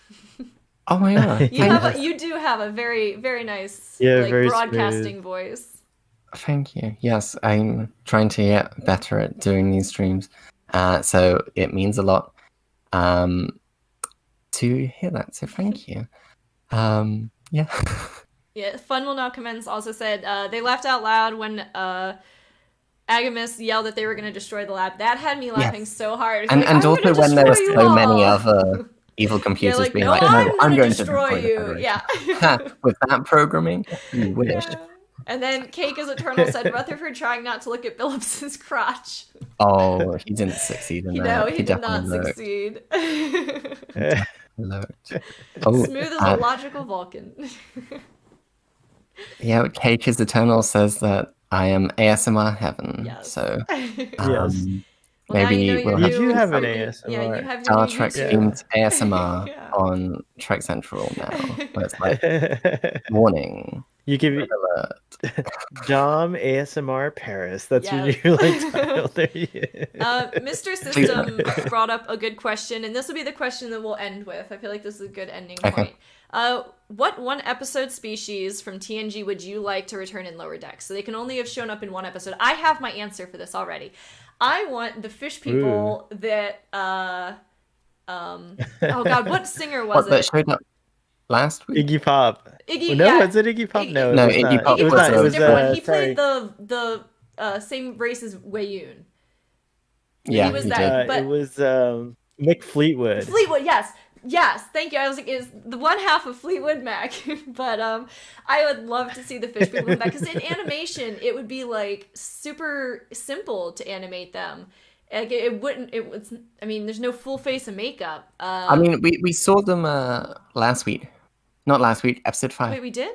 Oh my god! You do have a very, very nice very broadcasting smooth voice. Thank you. Yes, I'm trying to get better at doing these streams, so it means a lot to hear that. So thank you. Yeah, Fun Will Now Commence also said they laughed out loud when Agamus yelled that they were going to destroy the lab. That had me laughing so hard. And also when there were so many other evil computers being like, no, I'm going to destroy you. Yeah. With that programming, you wish. Yeah. And then Cake is Eternal said Rutherford trying not to look at Billups' crotch. Oh, he didn't succeed in that. No, he did not succeed. Smooth as a logical Vulcan. Yeah, Cake is Eternal says that I am ASMR heaven. Yes. So yes. Maybe we'll have an ASMR. Yeah, you have your Star Trek themed ASMR on Trek Central now. Where it's like, warning. You give it Dom ASMR Paris. That's your new title. There Mr. System brought up a good question, and this will be the question that we'll end with. I feel like this is a good ending point. What one episode species from TNG would you like to return in Lower Decks? So they can only have shown up in one episode. I have my answer for this already. I want the fish people that oh god, what singer was What, that it? showed up last week? Iggy Pop. Iggy, No, yeah. was it Iggy Pop? No, No, it was Iggy not. Pop It was was not. a It was different one. He sorry. played the same race as Wei-Yun. Yeah, he was he that. did. But It was Mick Fleetwood. Fleetwood, yes, thank you. I was like, is the one half of Fleetwood Mac, but I would love to see the fish people come back because in animation it would be like super simple to animate them. Like it wouldn't. It was. I mean, there's no full face of makeup. I mean, we saw them last week. Not last week, episode 5. Wait, we did?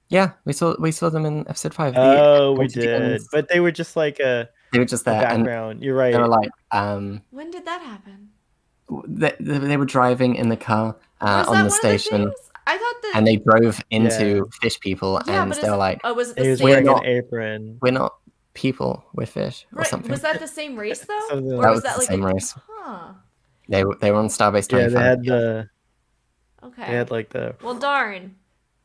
Yeah, we saw them in episode 5. Oh, we Antideans, did, but they were just like a They were just there, and background. You're right. they were like, When did that happen? they were driving in the car Was on that the one station, of the things? I thought that. and they drove into fish people, Yeah, and but they were like, oh, was it He the was same? wearing not- an apron. "We're not people, we're fish," or Right, something. was that the same race though? Something Or like That was was that the like same a... race. Huh. They were on Starbase 25. Yeah, they had the. Okay. They had like the. Well, darn.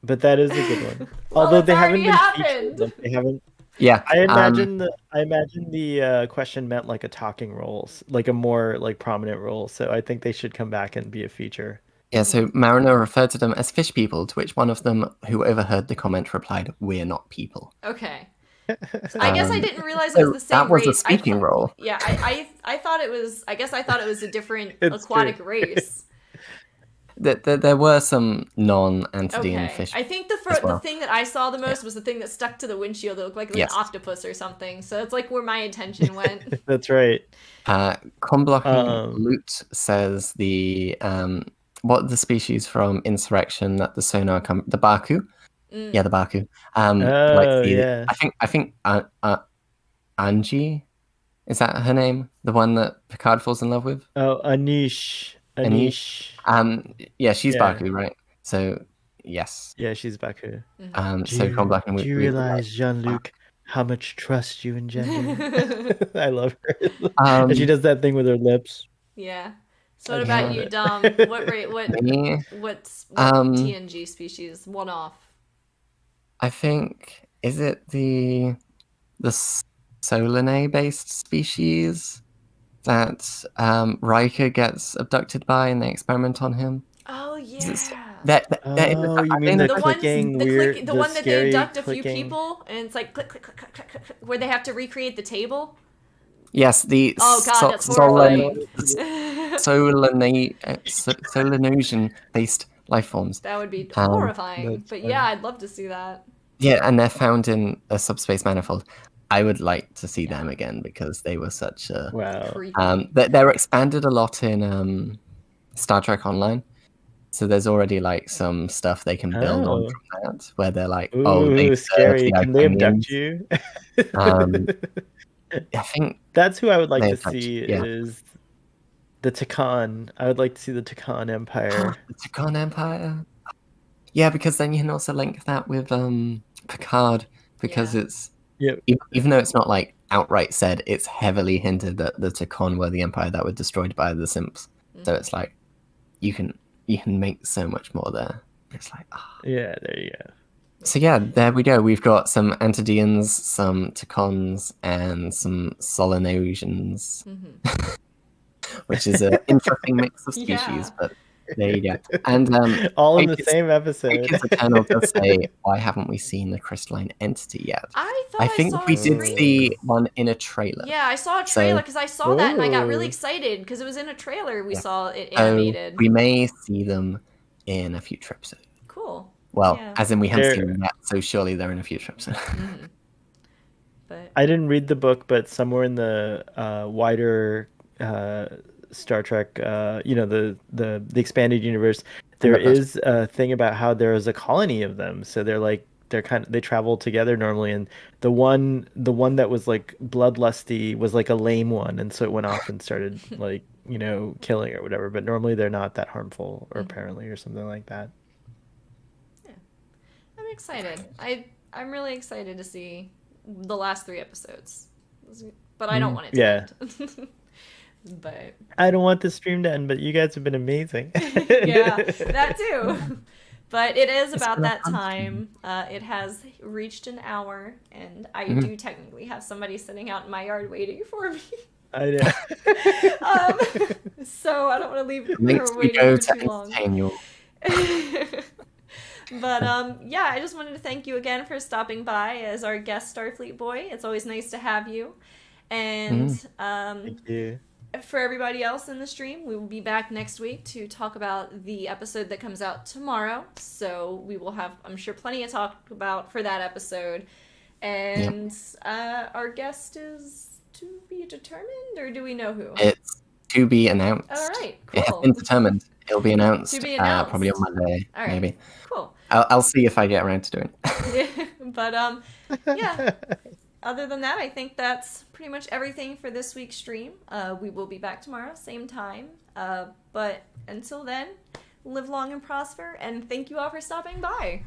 But that is a good one. Well, Although it's they haven't already been happened. featured. Like, they haven't. Yeah, I imagine the question meant like a talking role, like a more like prominent role. So I think they should come back and be a feature. Yeah, so Mariner referred to them as fish people, to which one of them who overheard the comment replied, "We're not people." Okay. I guess I didn't realize it was the same that was race. a speaking role. Yeah, I thought it was. I guess I thought it was a different It's aquatic true. race. There were some non-Antidean Okay. fish. I think the as well. the thing that I saw the most was the thing that stuck to the windshield that looked like Yes. an octopus or something. So it's like where my attention went. That's right. Conblocking Loot says what the species from Insurrection that the sonar the Baku. Yeah, the Baku. Yeah. I think Angie, is that her name? The one that Picard falls in love with? Oh, Anish. Yeah, she's Yeah. Baku, right? So yes. Yeah, she's Baku. So Conblocking Loot. Do you realize, Jean-Luc, how much trust you engender? I love her. And she does that thing with her lips. Yeah. So what I about love you, it. Dom? What TNG species? One off. I think, is it the Solanae based species that Riker gets abducted by and they experiment on him? Oh yeah. Oh, you mean the clicking weird, the one that they scary abduct a few clicking. people and it's like click click click click click, click, click, where they have to recreate the table. Yes, the Oh god, that's horrifying. Solanosian based life forms. That would be Um, horrifying. that's But funny. yeah, I'd love to see that. Yeah, and they're found in a subspace manifold. I would like to see them again because they were such a. Wow. Creepy. They're expanded a lot in Star Trek Online. So there's already like some stuff they can build on from that, where they're like, Ooh, they scary. serve the Can they abduct Iconians. you? I think That's who I would like They to abduct see you, yeah. is the Takan. I would like to see the Takan Empire. the Takan Empire. Yeah, because then you can also link that with Picard, because Yeah. it's Yep. even though it's not like outright said, it's heavily hinted that the Takan were the empire that were destroyed by the Simps. So it's like you can make so much more there. It's like Yeah, there you go. So yeah, there we go. We've got some Antideans, some Takons, and some Solanosians, which is an interesting mix of species. Yeah. But there you go. And All in the Akis- same episode. Akis Eternal does say, "Why haven't we seen the crystalline entity yet?" I think saw we a did screen. see one in a trailer. Yeah, I saw a So- trailer because I saw that and I got really Ooh. excited because it was in a trailer. We Yeah. saw it So animated. we may see them in a future episode. Cool. Well, Yeah. as in we haven't seen They're- them yet, so surely they're in a future episode. But I didn't read the book, but somewhere in the wider Star Trek, the expanded universe, there is a thing about how there is a colony of them. So they travel together normally, and the one that was like bloodlusty was like a lame one, and so it went off and started like killing or whatever. But normally they're not that harmful, or apparently, or something like that. I'm excited. I'm really excited to see the last 3 episodes. But I don't want it to Yeah. end. But I don't want the stream to end, but you guys have been amazing. yeah, that too. But it is It's about been a that fun time. It has reached an hour, and I do technically have somebody sitting out in my yard waiting for me. I know. So I don't want to leave Makes her me waiting go for to too long. entertain you. But yeah, I just wanted to thank you again for stopping by as our guest Starfleet Boy. It's always nice to have you. And Thank you. for everybody else in the stream, we will be back next week to talk about the episode that comes out tomorrow. So we will have, I'm sure, plenty to talk about for that episode. And our guest is to be determined, or do we know who? It's to be announced. All right, It has cool. been determined. It'll be announced, To be announced. probably on Monday, All right, maybe. cool. I'll see if I get around to doing it. But yeah. Other than that, I think that's pretty much everything for this week's stream. We will be back tomorrow, same time. But until then, live long and prosper, and thank you all for stopping by.